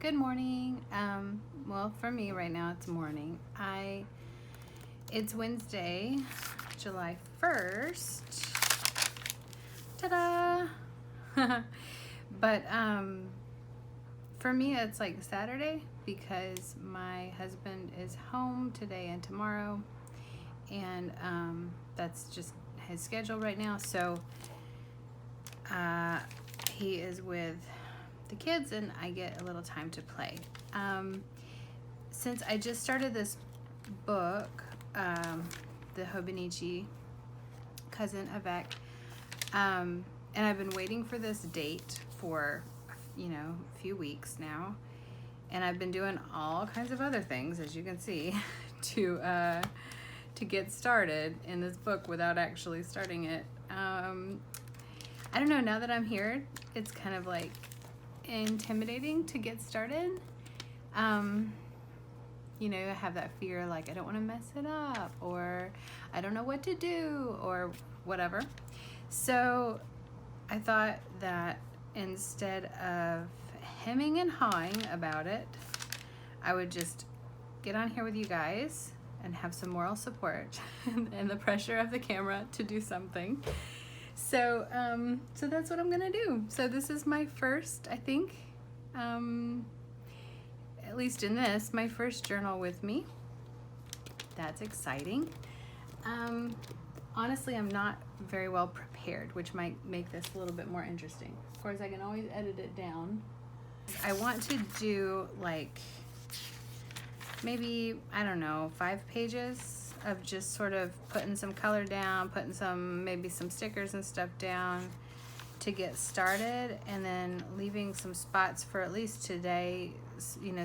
Good morning. Well, for me right now it's morning. It's Wednesday, July 1st. Ta-da! But for me it's like Saturday because my husband is home today and tomorrow, and that's just his schedule right now. So he is with the kids and I get a little time to play. Since I just started this book, the Hobonichi Cousin Avec, and I've been waiting for this date for, a few weeks now, and I've been doing all kinds of other things, as you can see, to get started in this book without actually starting it. I don't know, now that I'm here, it's kind of like intimidating to get started. I have that fear, like I don't want to mess it up, or I don't know what to do, or whatever. So I thought that instead of hemming and hawing about it, I would just get on here with you guys and have some moral support and the pressure of the camera to do something. So so that's what I'm gonna do. So this is my first, I think, at least in this, my first journal with me. That's exciting. Honestly, I'm not very well prepared, which might make this a little bit more interesting. Of course, I can always edit it down. I want to do like maybe, I don't know, 5 pages of just sort of putting some color down, putting maybe some stickers and stuff down to get started, and then leaving some spots for at least today,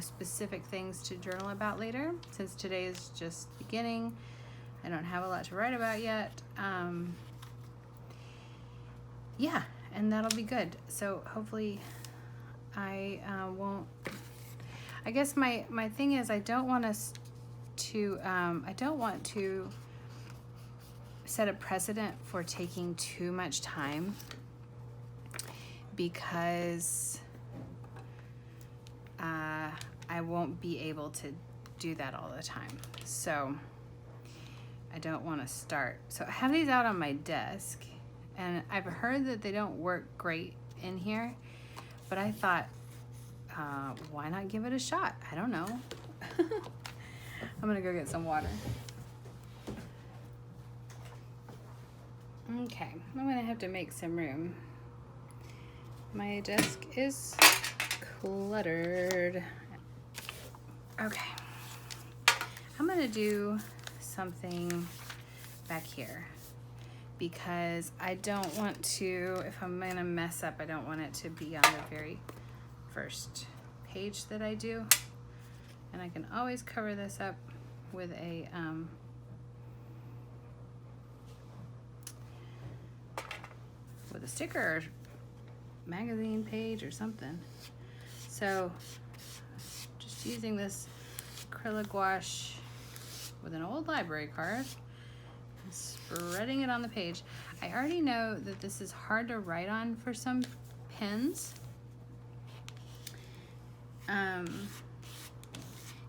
specific things to journal about later, since today is just beginning. I don't have a lot to write about yet. Yeah, and that'll be good. So hopefully I won't, I guess my thing is I don't want to set a precedent for taking too much time, because I won't be able to do that all the time. So I don't want to start. So I have these out on my desk, and I've heard that they don't work great in here, but I thought, why not give it a shot? I don't know. I'm gonna go get some water. Okay, I'm gonna have to make some room. My desk is cluttered. Okay, I'm gonna do something back here because I don't want to, if I'm gonna mess up, I don't want it to be on the very first page that I do. And I can always cover this up with a sticker or magazine page or something. So just using this Acryla gouache with an old library card and spreading it on the page. I already know that this is hard to write on for some pens,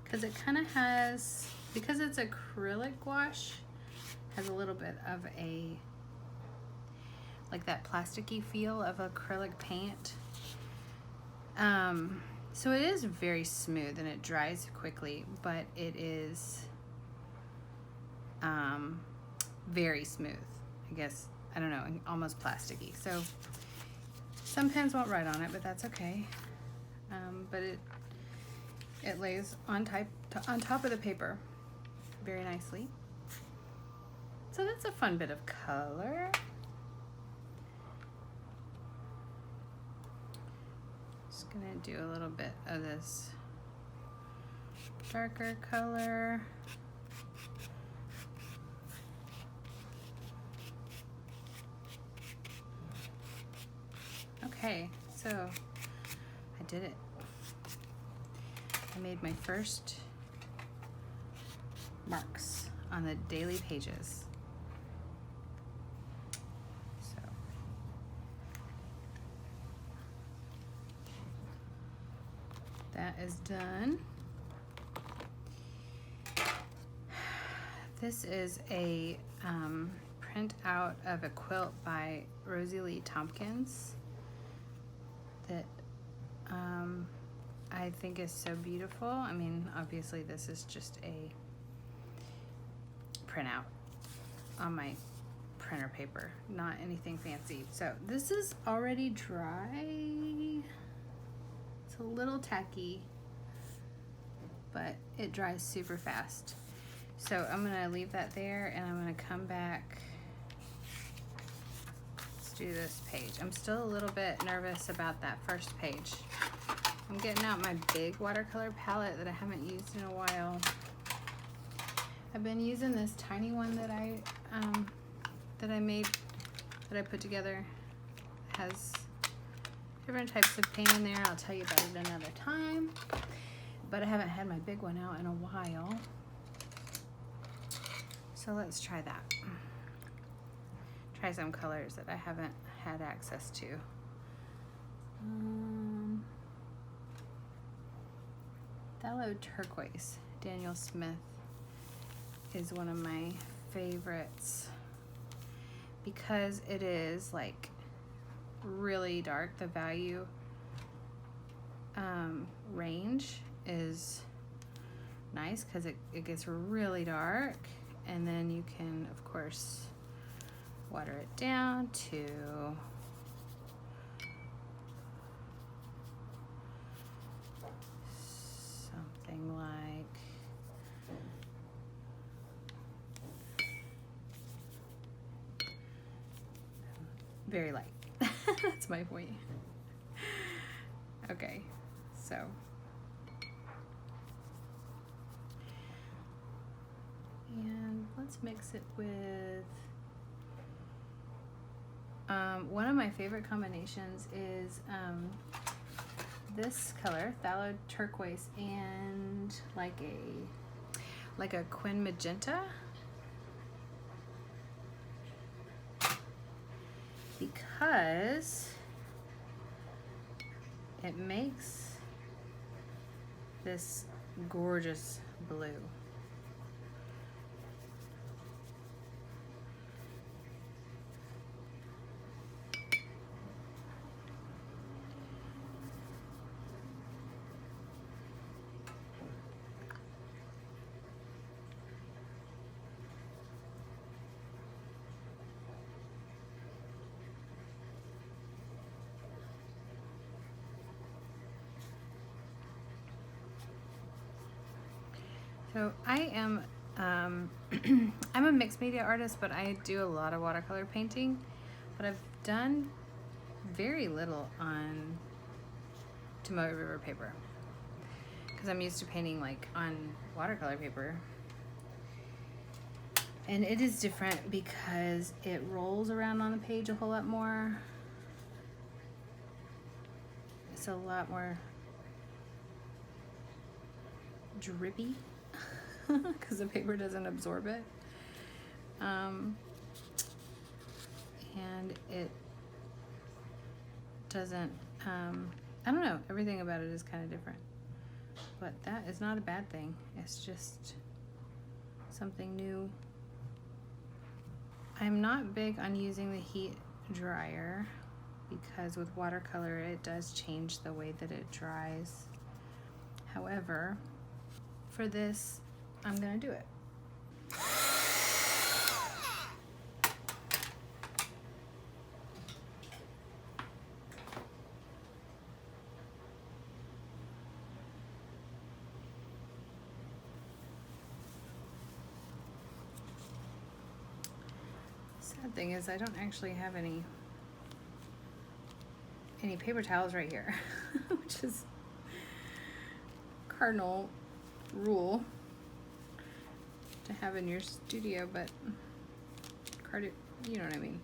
because it kind of has, because it's acrylic gouache, has a little bit of a, like that plasticky feel of acrylic paint. So it is very smooth and it dries quickly, but it is very smooth. I guess, I don't know, almost plasticky. So some pens won't write on it, but that's okay. But it lays on top of the paper very nicely. So that's a fun bit of color. Just gonna do a little bit of this darker color. Okay, so I did it. I made my first marks on the daily pages. So that is done. This is a print out of a quilt by Rosie Lee Tompkins that I think is so beautiful. I mean, obviously this is just a printout on my printer paper, not anything fancy. So this is already dry. It's a little tacky, but it dries super fast. So I'm gonna leave that there and I'm gonna come back. Let's do this page. I'm still a little bit nervous about that first page. I'm getting out my big watercolor palette that I haven't used in a while. I've been using this tiny one that I made, that I put together. It has different types of paint in there. I'll tell you about it another time. But I haven't had my big one out in a while. So let's try that. Try some colors that I haven't had access to. Phthalo Turquoise, Daniel Smith, is one of my favorites because it is like really dark. The value range is nice because it gets really dark, and then you can of course water it down to something like very light. That's my point. Okay, so and let's mix it with one of my favorite combinations is this color, Phthalo Turquoise, and like a Quin Magenta, because it makes this gorgeous blue. So I am, I'm a mixed media artist, but I do a lot of watercolor painting, but I've done very little on Tomoe River paper because I'm used to painting like on watercolor paper. And it is different because it rolls around on the page a whole lot more. It's a lot more drippy because the paper doesn't absorb it. And it doesn't, I don't know, everything about it is kind of different. But that is not a bad thing. It's just something new. I'm not big on using the heat dryer because with watercolor it does change the way that it dries. However, for this, I'm gonna do it. Sad thing is I don't actually have any paper towels right here, which is cardinal rule to have in your studio, but you know what I mean.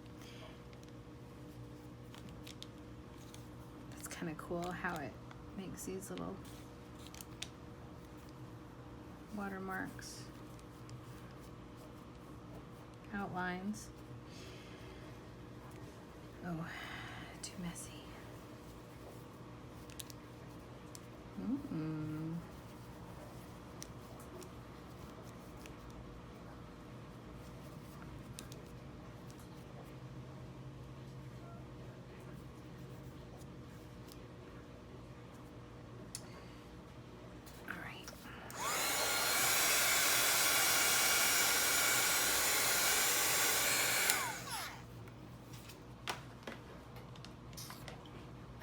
It's kind of cool how it makes these little watermarks, outlines. Oh, too messy.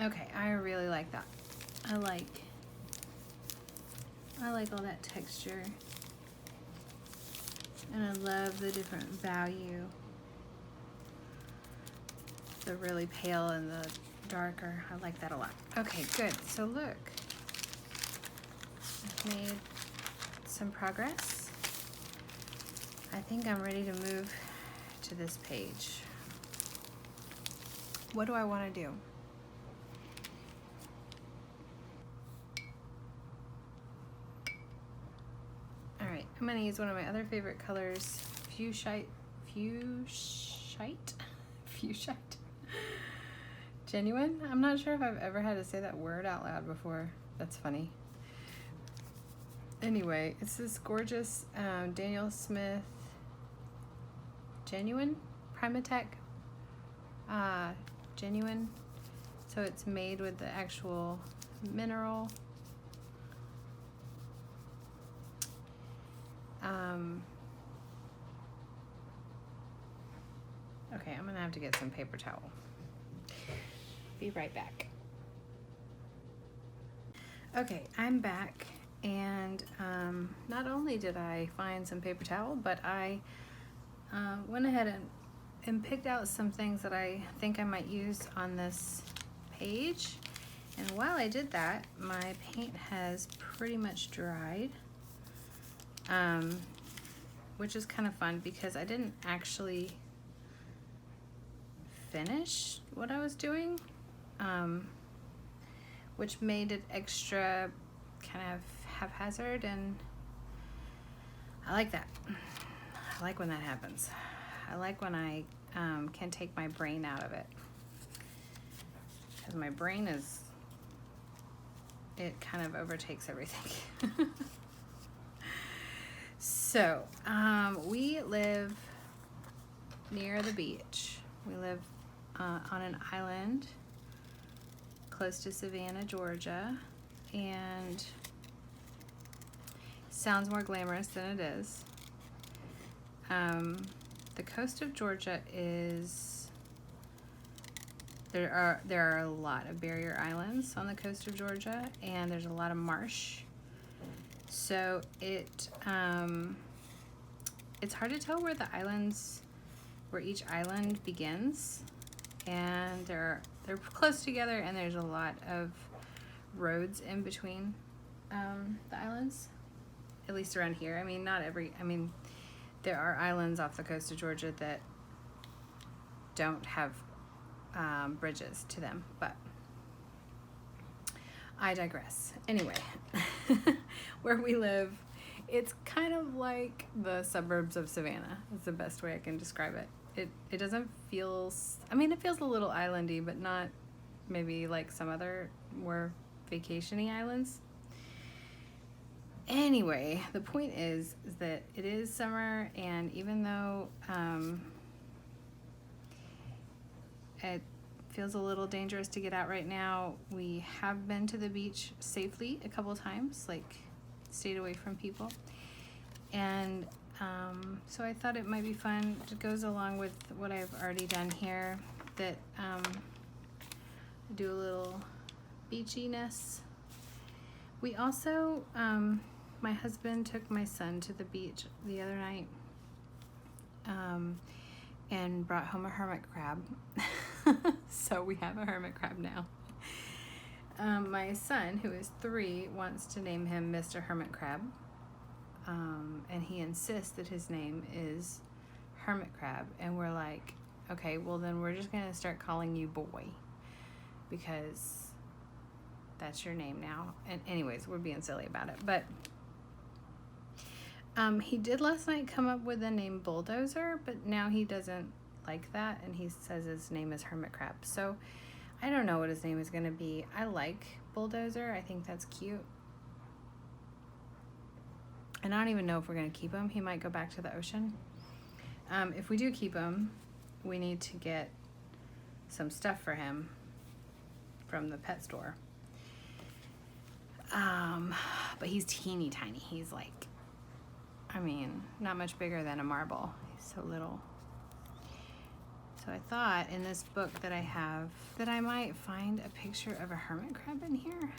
Okay, I really like that. I like all that texture. And I love the different value. The really pale and the darker. I like that a lot. Okay, good. So look, I've made some progress. I think I'm ready to move to this page. What do I want to do? I'm going to use one of my other favorite colors, Fuchsite, Genuine? I'm not sure if I've ever had to say that word out loud before. That's funny. Anyway, it's this gorgeous Daniel Smith Genuine Primatech Genuine. So it's made with the actual mineral. Okay, I'm gonna have to get some paper towel. Be right back. Okay, I'm back, and not only did I find some paper towel, but I went ahead and picked out some things that I think I might use on this page. And while I did that, my paint has pretty much dried. Which is kind of fun because I didn't actually finish what I was doing, which made it extra kind of haphazard, and I like that. I like when that happens. I like when I can take my brain out of it, because my brain it kind of overtakes everything. So, we live near the beach. We live on an island close to Savannah, Georgia, and sounds more glamorous than it is. The coast of Georgia is, there are a lot of barrier islands on the coast of Georgia, and there's a lot of marsh. So it's hard to tell where each island begins, and they're close together, and there's a lot of roads in between the islands, at least around here. I mean, there are islands off the coast of Georgia that don't have bridges to them, but I digress. Anyway, where we live, it's kind of like the suburbs of Savannah. Is the best way I can describe it. It doesn't feel, it feels a little islandy, but not maybe like some other more vacation-y islands. Anyway, the point is that it is summer, and even though it feels a little dangerous to get out right now, we have been to the beach safely a couple times, like stayed away from people. And so I thought it might be fun. It goes along with what I've already done here, that do a little beachiness. We also, my husband took my son to the beach the other night and brought home a hermit crab. So we have a hermit crab now. My son, who is 3, wants to name him Mr. Hermit Crab. And he insists that his name is Hermit Crab. And we're like, okay, well then we're just going to start calling you Boy, because that's your name now. And anyways, we're being silly about it. But he did last night come up with the name Bulldozer, but now he doesn't like that, and he says his name is Hermit Crab. So I don't know what his name is going to be. I like Bulldozer. I think that's cute. And I don't even know if we're going to keep him. He might go back to the ocean. If we do keep him, we need to get some stuff for him from the pet store. But he's teeny tiny. He's like, I mean, not much bigger than a marble. He's so little. So I thought in this book that I have that I might find a picture of a hermit crab in here.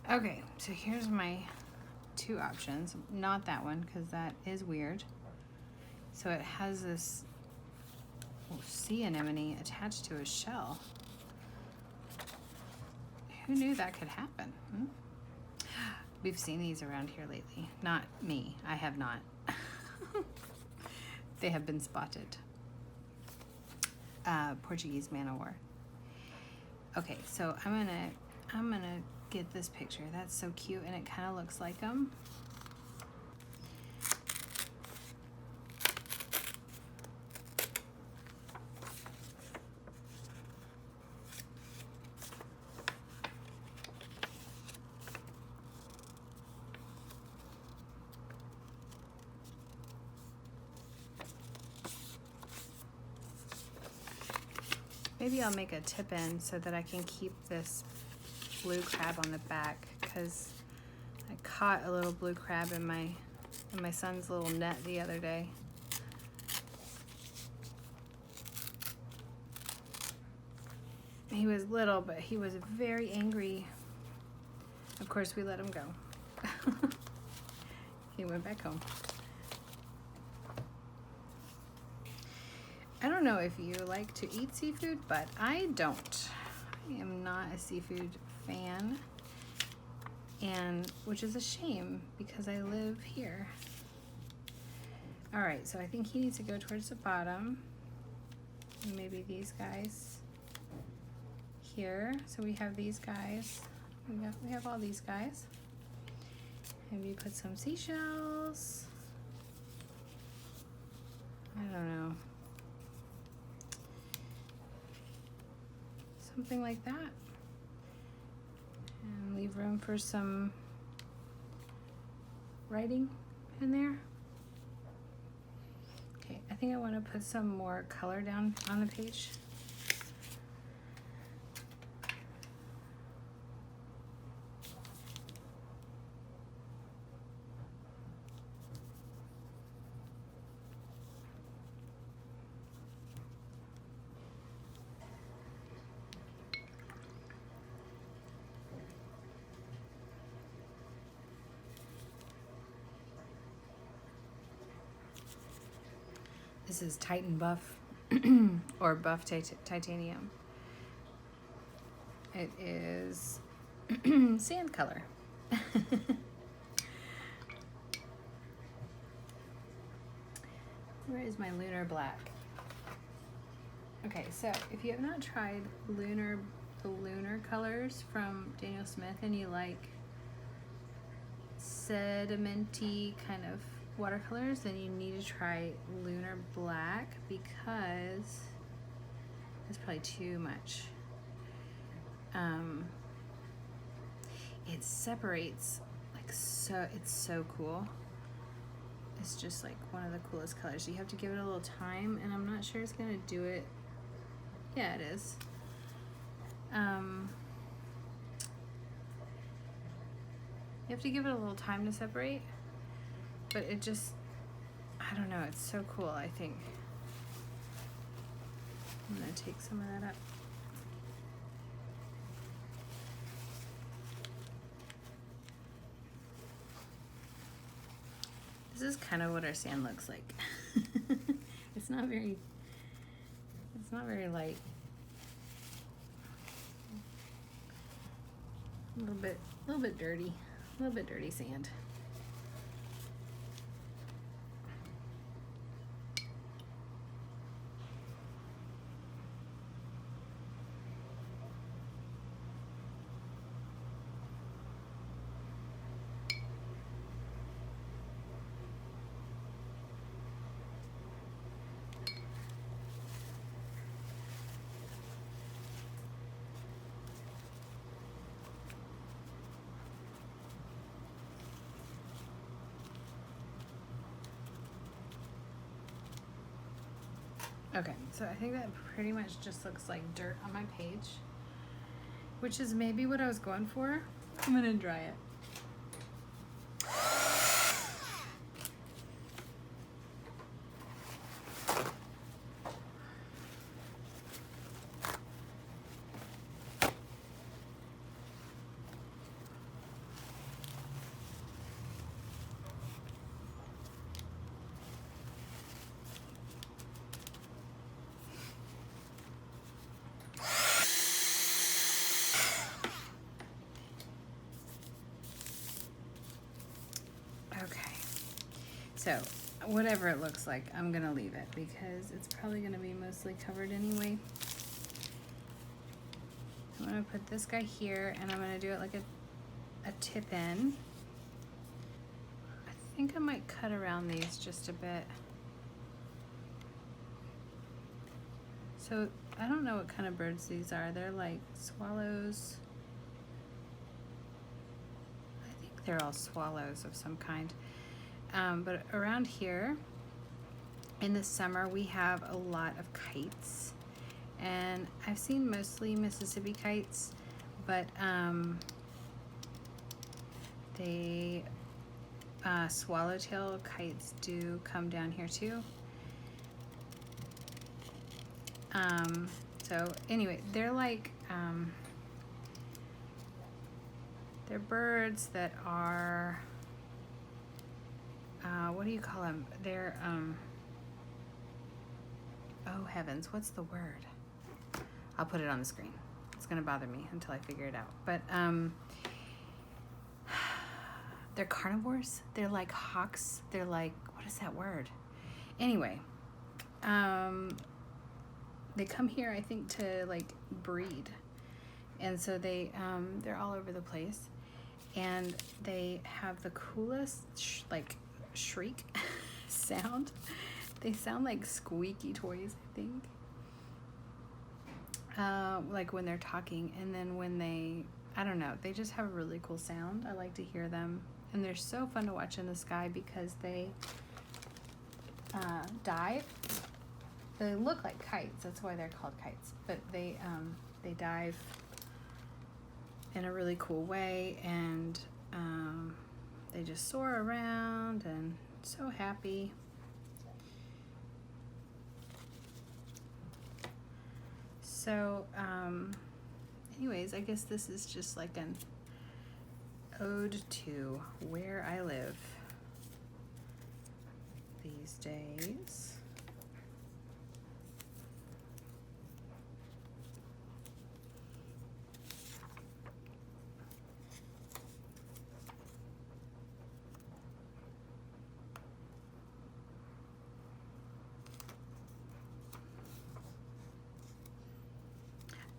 Okay, so here's my two options. Not that one, because that is weird. So it has this sea anemone attached to a shell. Who knew that could happen? We've seen these around here lately. Not me. I have not. They have been spotted. Portuguese man-o-war. Okay, so I'm gonna get this picture. That's so cute, and it kind of looks like them. Maybe I'll make a tip in so that I can keep this blue crab on the back, because I caught a little blue crab in my son's little net the other day. He was little, but he was very angry. Of course, we let him go. He went back home. I don't know if you like to eat seafood, but I don't. I am not a seafood fan, and which is a shame because I live here. All right, so I think he needs to go towards the bottom. Maybe these guys here. So we have these guys. We have all these guys. Maybe put some seashells. I don't know. Something like that. And leave room for some writing in there. Okay, I think I want to put some more color down on the page. This is Titan Buff or Buff Titanium. It is sand color. Where is my lunar black? Okay, so if you have not tried the lunar colors from Daniel Smith and you like sedimenty kind of watercolors, then you need to try Lunar Black, because it's probably too much. It separates like so, it's so cool. It's just like one of the coolest colors. You have to give it a little time, and I'm not sure it's gonna do it. Yeah, it is. You have to give it a little time to separate. But it just, I don't know, it's so cool, I think. I'm gonna take some of that up. This is kind of what our sand looks like. It's not very light. A little bit dirty. A little bit dirty sand. Okay, so I think that pretty much just looks like dirt on my page, which is maybe what I was going for. I'm gonna dry it. So whatever it looks like, I'm gonna leave it because it's probably gonna be mostly covered anyway. I'm gonna put this guy here and I'm gonna do it like a tip in. I think I might cut around these just a bit. So I don't know what kind of birds these are. They're like swallows. I think they're all swallows of some kind. But around here in the summer we have a lot of kites, and I've seen mostly Mississippi kites, but swallowtail kites do come down here too. So anyway, they're like they're birds that are what do you call them? They're, oh heavens, what's the word? I'll put it on the screen. It's gonna bother me until I figure it out. But they're carnivores. They're like hawks. They're like, what is that word? Anyway, they come here, I think, to like breed. And so they're all over the place. And they have the coolest, shriek sound. They sound like squeaky toys, I think. Like when they're talking, and then when I don't know, they just have a really cool sound. I like to hear them, and they're so fun to watch in the sky because they dive. They look like kites, that's why they're called kites, but they dive in a really cool way, and they just soar around and so happy. So anyways, I guess this is just like an ode to where I live these days.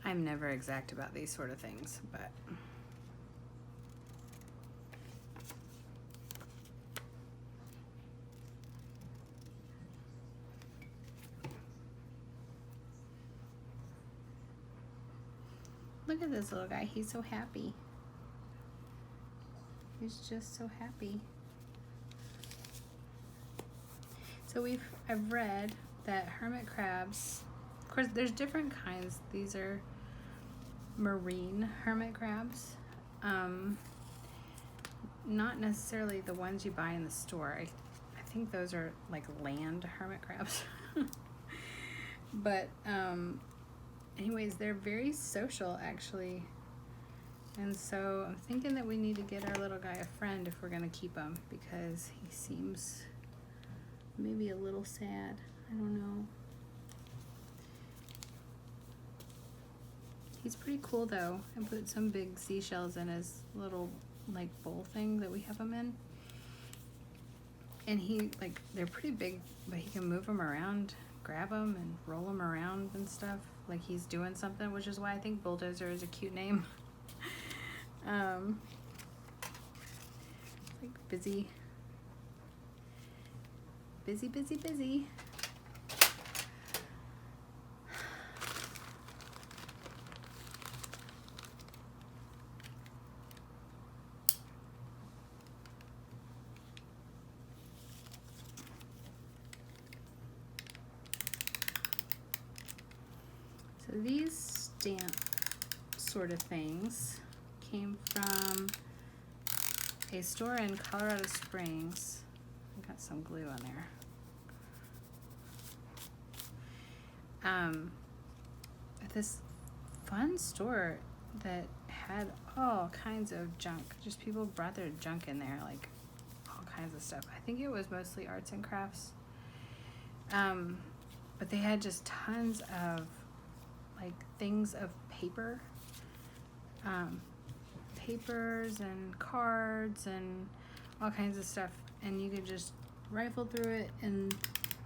I'm never exact about these sort of things, but look at this little guy. He's so happy. He's just so happy. So I've read that hermit crabs, of course there's different kinds. These are marine hermit crabs, not necessarily the ones you buy in the store. I think those are like land hermit crabs. But anyways, they're very social actually, and so I'm thinking that we need to get our little guy a friend if we're gonna keep him, because he seems maybe a little sad. I don't know. He's pretty cool though. I put some big seashells in his little like bowl thing that we have him in. And they're pretty big, but he can move them around, grab them and roll them around and stuff. Like he's doing something, which is why I think Bulldozer is a cute name. Like busy. Busy, busy, busy. So these stamp sort of things came from a store in Colorado Springs. I got some glue on there. This fun store that had all kinds of junk. Just people brought their junk in there, like all kinds of stuff. I think it was mostly arts and crafts. But they had just tons of like things of paper, papers and cards and all kinds of stuff. And you could just rifle through it, and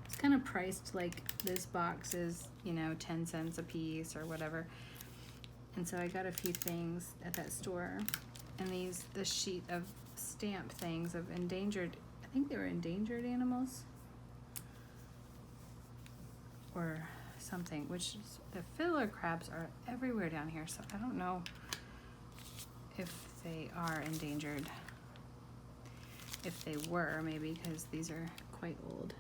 it's kind of priced like this box is, you know, 10 cents a piece or whatever. And so I got a few things at that store, and this sheet of stamp things of endangered, I think they were endangered animals or something, which is, the fiddler crabs are everywhere down here, so I don't know if they are endangered. If they were, maybe, because these are quite old.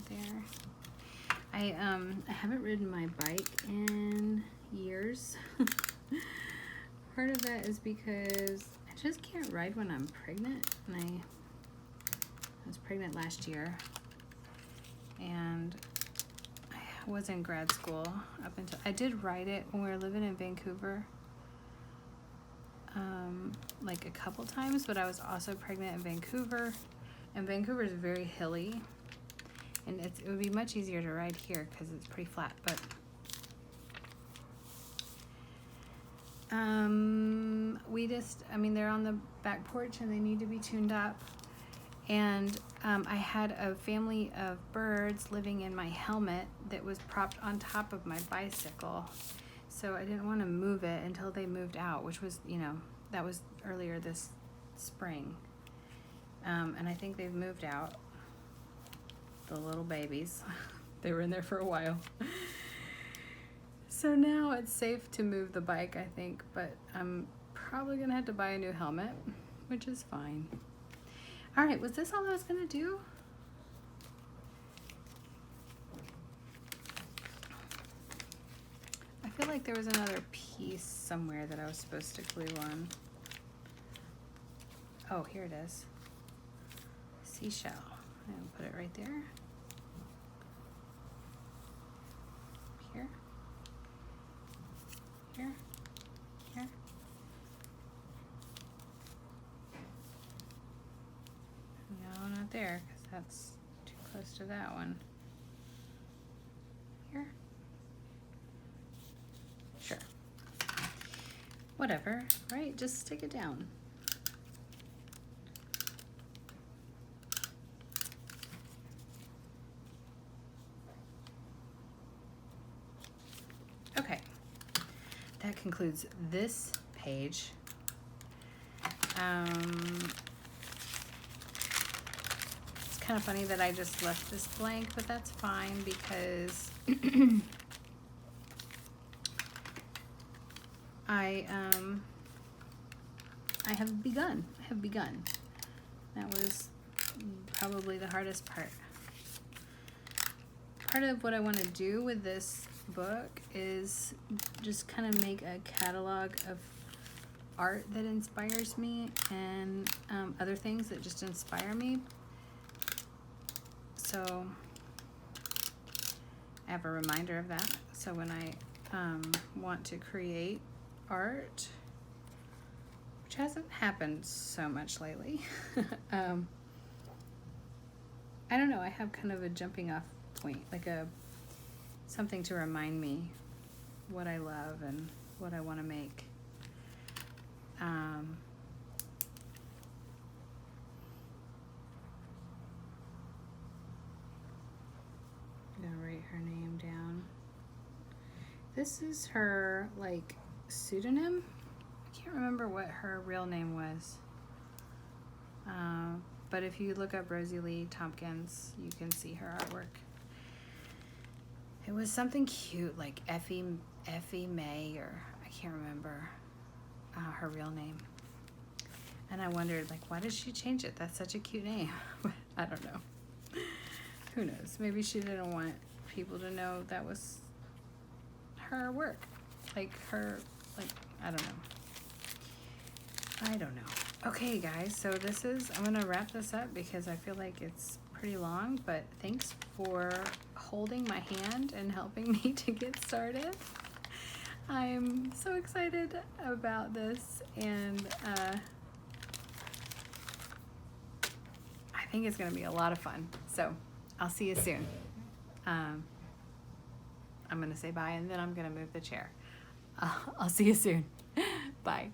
There. I haven't ridden my bike in years. Part of that is because I just can't ride when I'm pregnant, and I was pregnant last year, and I was in grad school up until I did ride it when we were living in Vancouver, like a couple times, but I was also pregnant in Vancouver, and Vancouver is very hilly. And it would be much easier to ride here because it's pretty flat, but they're on the back porch and they need to be tuned up. And I had a family of birds living in my helmet that was propped on top of my bicycle. So I didn't want to move it until they moved out, which was, you know, that was earlier this spring. And I think they've moved out. The little babies. They were in there for a while. So now it's safe to move the bike, I think, but I'm probably gonna have to buy a new helmet, which is fine. All right, was this all I was gonna do? I feel like there was another piece somewhere that I was supposed to glue on. Oh, here it is. Seashell. And put it right there. Here. Here. Here. No, not there, because that's too close to that one. Here. Sure. Whatever, right? Just stick it down. Okay, that concludes this page. It's kind of funny that I just left this blank, but that's fine because I have begun. That was probably the hardest part. Part of what I want to do with this book is just kind of make a catalog of art that inspires me and other things that just inspire me. So I have a reminder of that. So when I want to create art, which hasn't happened so much lately, I don't know, I have kind of a jumping off point, like something to remind me what I love and what I want to make. I'm gonna write her name down. This is her like pseudonym. I can't remember what her real name was. But if you look up Rosie Lee Tompkins, you can see her artwork. It was something cute, like Effie May, or I can't remember her real name. And I wondered, like, why did she change it? That's such a cute name. I don't know. Who knows? Maybe she didn't want people to know that was her work. Like her, like, I don't know. Okay, guys, so I'm going to wrap this up because I feel like it's pretty long, but thanks for holding my hand and helping me to get started. I'm so excited about this, and I think it's going to be a lot of fun. So I'll see you soon. I'm going to say bye, and then I'm going to move the chair. I'll see you soon. Bye.